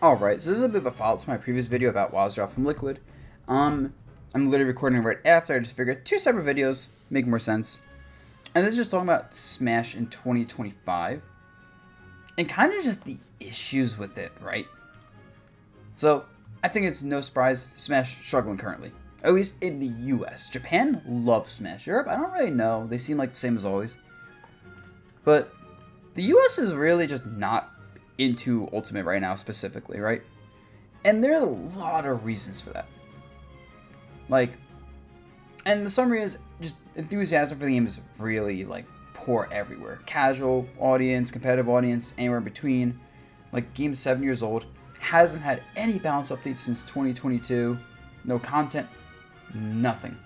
Alright, so this is a bit of a follow-up to my previous video about Wazra from Liquid. I'm literally recording right after. I just figured two separate videos make more sense. And this is just talking about Smash in 2025. And kind of just the issues with it, right? So, I think it's no surprise Smash struggling currently. At least in the US. Japan loves Smash. Europe, I don't really know. They seem like the same as always. But the US is really just not into Ultimate right now specifically, right? And there are a lot of reasons for that. And the summary is just enthusiasm for the game is really poor everywhere. Casual audience, competitive audience, anywhere in between. Game's 7 years old, hasn't had any balance updates since 2022. No content, nothing.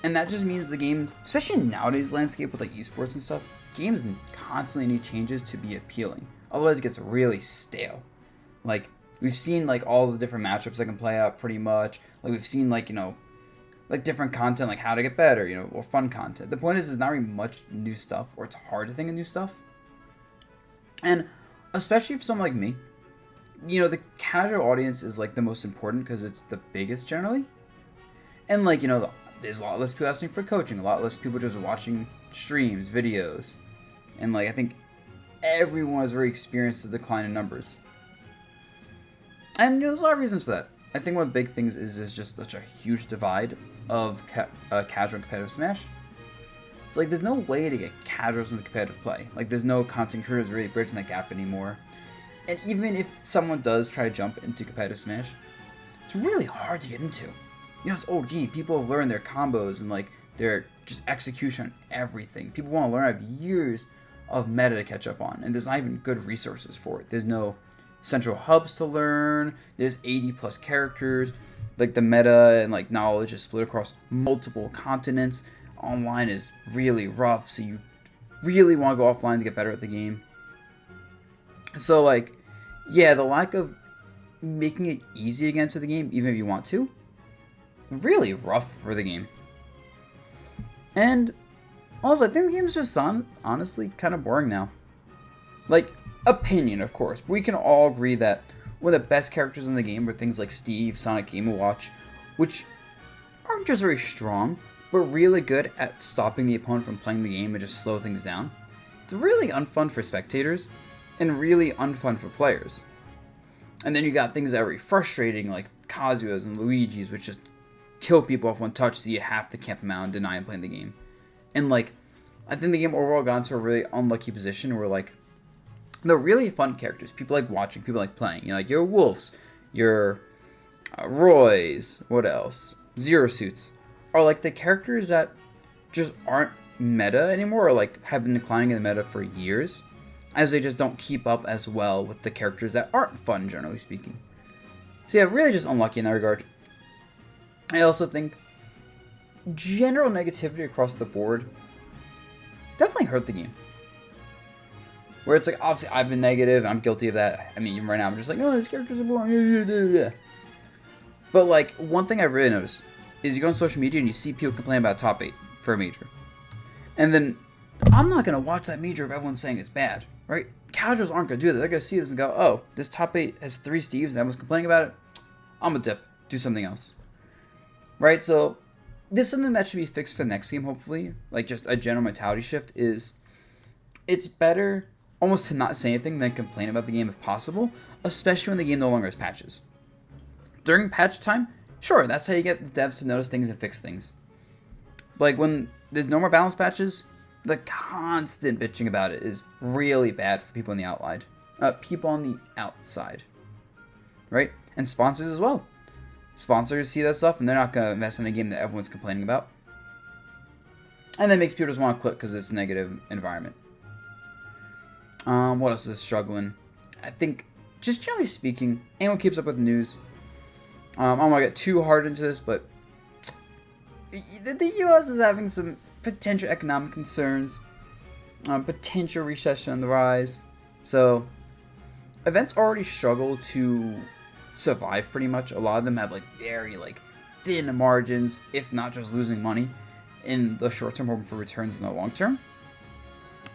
And that just means the games, especially in nowadays landscape with esports and stuff, games constantly need changes to be appealing. Otherwise it gets really stale. We've seen all the different matchups I can play out pretty much. We've seen different content, how to get better, or fun content. The point is there's not really much new stuff, or it's hard to think of new stuff. And especially for someone like me, the casual audience is the most important because it's the biggest generally. And there's a lot less people asking for coaching, a lot less people just watching streams, videos. And I think everyone has already experienced the decline in numbers. And there's a lot of reasons for that. I think one of the big things is just such a huge divide of casual and competitive Smash. It's there's no way to get casuals into competitive play. There's no content creators really bridging that gap anymore. And even if someone does try to jump into competitive Smash, it's really hard to get into. It's old game. People have learned their combos and their just execution on everything. People want to learn. I have years of meta to catch up on, and there's not even good resources for it. There's no central hubs to learn. There's 80 plus characters. The meta and knowledge is split across multiple continents. Online is really rough, so you really want to go offline to get better at the game. So yeah, the lack of making it easy to get into the game, even if you want to, really rough for the game. And also, I think the game is just honestly kind of boring now. Opinion, of course. But we can all agree that one of the best characters in the game are things like Steve, Sonic, Game & Watch, which aren't just very strong, but really good at stopping the opponent from playing the game and just slow things down. It's really unfun for spectators, and really unfun for players. And then you got things that are really frustrating, like Kazuya's and Luigi's, which just kill people off one touch, so you have to camp them out and deny them playing the game. And I think the game overall got into a really unlucky position where they're really fun characters. People like watching, people like playing. Your Wolves, your Roys, what else? Zero Suits are the characters that just aren't meta anymore, or have been declining in the meta for years, as they just don't keep up as well with the characters that aren't fun, generally speaking. So yeah, really just unlucky in that regard. I also think general negativity across the board definitely hurt the game. Where it's obviously I've been negative, I'm guilty of that. I mean, right now I'm just oh, these characters are boring. But one thing I've really noticed is you go on social media and you see people complain about top 8 for a major. And then I'm not going to watch that major if everyone's saying it's bad, right? Casuals aren't going to do that. They're going to see this and go, oh, this top 8 has 3 Steves and everyone's complaining about it. I'm going to dip, do something else. Right? So this is something that should be fixed for the next game, hopefully. Just a general mentality shift is it's better almost to not say anything than complain about the game if possible, especially when the game no longer has patches. During patch time, sure, that's how you get the devs to notice things and fix things. But when there's no more balance patches, the constant bitching about it is really bad for people on the outside. Right? And sponsors as well. Sponsors see that stuff and they're not going to invest in a game that everyone's complaining about. And that makes people just want to quit because it's a negative environment. What else is struggling? I think, just generally speaking, anyone keeps up with the news. I'm not going to get too hard into this, but the U.S. is having some potential economic concerns. Potential recession on the rise. So, events already struggle to survive pretty much. A lot of them have very thin margins, if not just losing money in the short term, hoping for returns in the long term.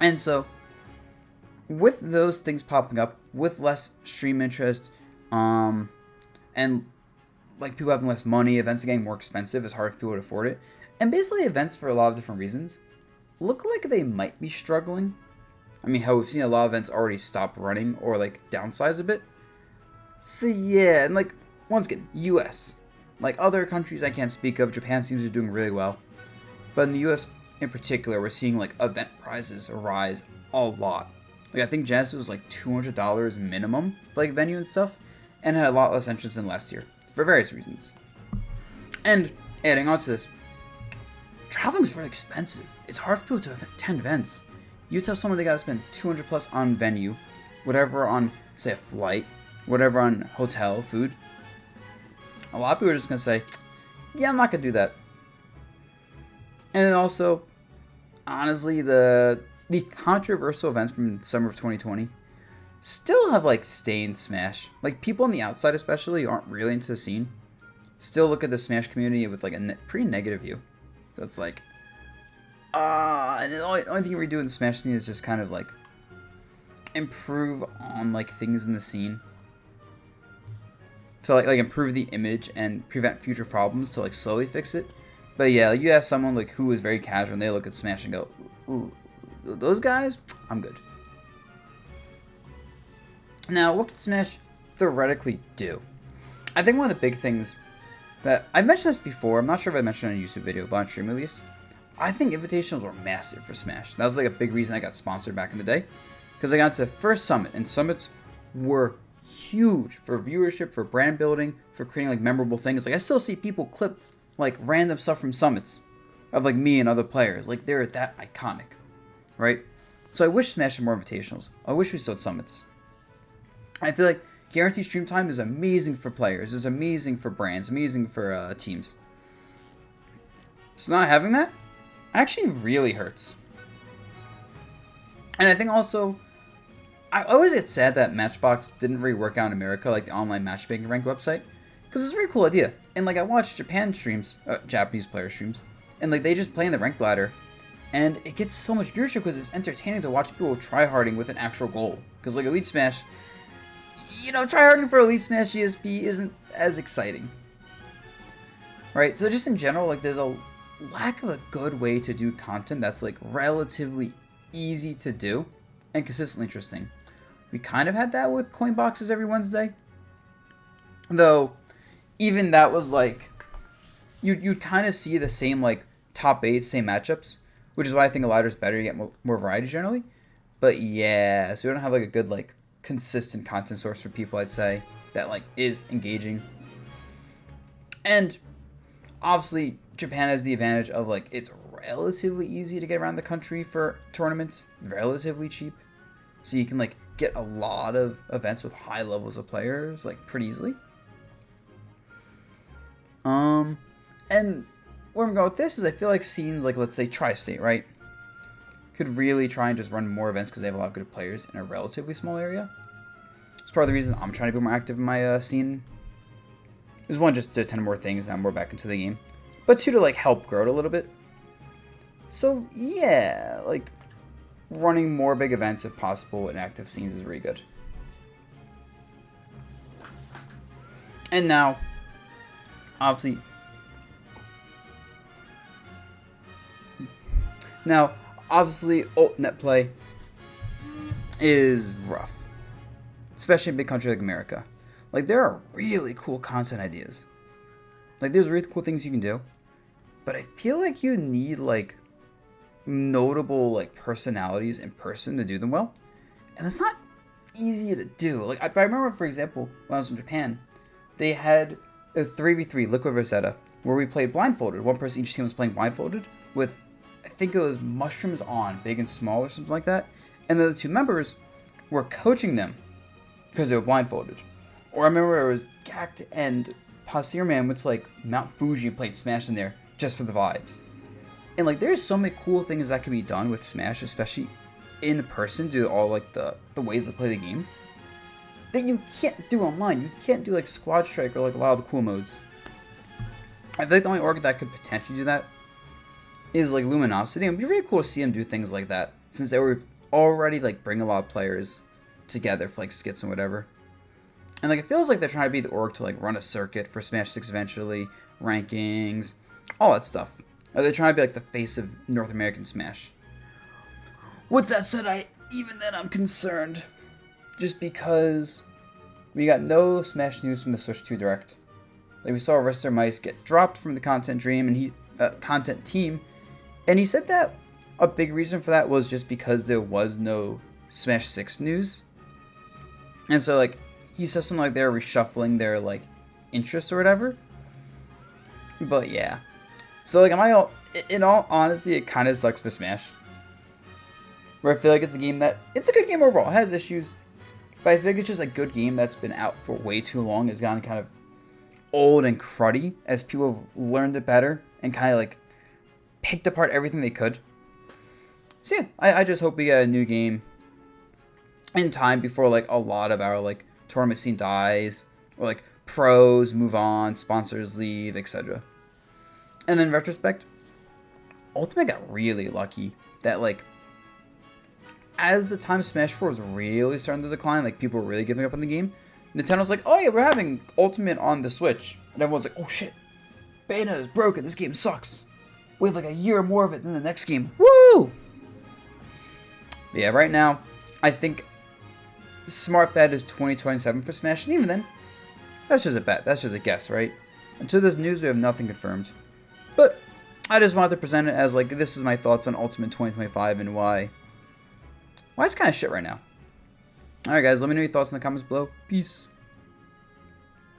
And so, with those things popping up, with less stream interest, Um, and like people having less money, events are getting more expensive. It's hard for people to afford it. And basically, events for a lot of different reasons look like they might be struggling. I mean, how we've seen a lot of events already stop running or like downsize a bit. So yeah, and like once again, U.S. Like other countries I can't speak of, Japan seems to be doing really well. But in the U.S. in particular, we're seeing like event prices rise a lot. Like I think Genesis was like $200 minimum for like venue and stuff, and had a lot less entrants than last year for various reasons. And adding on to this, traveling's really expensive. It's hard for people to attend events. You tell someone they gotta spend 200 plus on venue, whatever on say a flight, whatever on hotel, food. A lot of people are just gonna say, yeah, I'm not gonna do that. And then also, honestly, the controversial events from summer of 2020 still have like stained Smash. Like people on the outside especially aren't really into the scene. Still look at the Smash community with like a pretty negative view. So it's like, and the only thing we do in the Smash scene is just kind of like improve on like things in the scene. To like improve the image and prevent future problems to like slowly fix it. But yeah, like you ask someone like who is very casual and they look at Smash and go, ooh, those guys, I'm good. Now, what can Smash theoretically do? I think one of the big things that I mentioned this before, I'm not sure if I mentioned it on a YouTube video, but on stream at least, I think invitationals were massive for Smash. That was like a big reason I got sponsored back in the day. Because I got to the first summit, and summits were huge for viewership, for brand building, for creating like memorable things. Like I still see people clip like random stuff from summits of like me and other players. Like they're that iconic, right? So I wish Smash had more invitationals. I wish we still had summits. I feel like guaranteed stream time is amazing for players. It's amazing for brands. Amazing for teams. So not having that actually really hurts. And I think also, I always get sad that Matchbox didn't really work out in America, like the online matchmaking rank website, because it's a very cool idea. And like I watched Japan streams, Japanese player streams, and like they just play in the rank ladder, and it gets so much viewership because it's entertaining to watch people tryharding with an actual goal. Because like Elite Smash, you know, tryharding for Elite Smash GSP isn't as exciting, right? So just in general, like there's a lack of a good way to do content that's like relatively easy to do and consistently interesting. We kind of had that with coin boxes every Wednesday, though even that was like you'd kind of see the same like top 8, same matchups, which is why I think a ladder is better. You get more variety generally. But yeah, so we don't have like a good like consistent content source for people, I'd say, that like is engaging. And obviously Japan has the advantage of like it's relatively easy to get around the country for tournaments, relatively cheap. So you can like get a lot of events with high levels of players like pretty easily. And where I'm going with this is I feel like scenes like, let's say, Tri-State, right, could really try and just run more events because they have a lot of good players in a relatively small area. It's part of the reason I'm trying to be more active in my scene. There's one, just to attend more things and I'm more back into the game. But two, to like help grow it a little bit. So yeah, like running more big events if possible in active scenes is really good. And now, obviously, altnet play is rough, especially in a big country like America. Like there are really cool content ideas. Like there's really cool things you can do, but I feel like you need like notable like personalities in person to do them well, and it's not easy to do. Like I remember, for example, when I was in Japan, they had a 3v3 Liquid Rosetta where we played blindfolded. One person each team was playing blindfolded with, I think it was mushrooms on, big and small or something like that, and the other two members were coaching them because they were blindfolded. Or I remember it was Gact and Pasir Man went to like Mount Fuji and played Smash in there just for the vibes. And like there's so many cool things that can be done with Smash, especially in person, due to all like the ways to play the game, that you can't do online. You can't do like Squad Strike or like a lot of the cool modes. I feel like the only org that could potentially do that is like Luminosity. It'd be really cool to see them do things like that, since they were already like bring a lot of players together for like skits and whatever. And like it feels like they're trying to be the org to like run a circuit for Smash 6 eventually, rankings, all that stuff. Or they're trying to be like the face of North American Smash. With that said, even then I'm concerned. Just because we got no Smash news from the Switch 2 Direct. Like we saw Rister Mice get dropped from the content dream and content team, and he said that a big reason for that was just because there was no Smash 6 news. And so like he said something like they're reshuffling their like interests or whatever. But yeah. So like in all honesty, it kind of sucks for Smash. Where I feel like it's a game it's a good game overall. It has issues. But I think it's just a good game that's been out for way too long. It's gotten kind of old and cruddy as people have learned it better and kind of like picked apart everything they could. So yeah, I just hope we get a new game in time before like a lot of our like tournament scene dies or like pros move on, sponsors leave, etc. And in retrospect, Ultimate got really lucky that like as the time Smash 4 was really starting to decline, like people were really giving up on the game, Nintendo's like, oh yeah, we're having Ultimate on the Switch. And everyone's like, oh shit, beta is broken, this game sucks. We have like a year more of it than the next game. Woo! But yeah, right now, I think smart bet is 2027 for Smash, and even then, that's just a bet, that's just a guess, right? Until there's news, we have nothing confirmed. But I just wanted to present it as like, this is my thoughts on Ultimate 2025 and why it's kind of shit right now. Alright guys, let me know your thoughts in the comments below. Peace.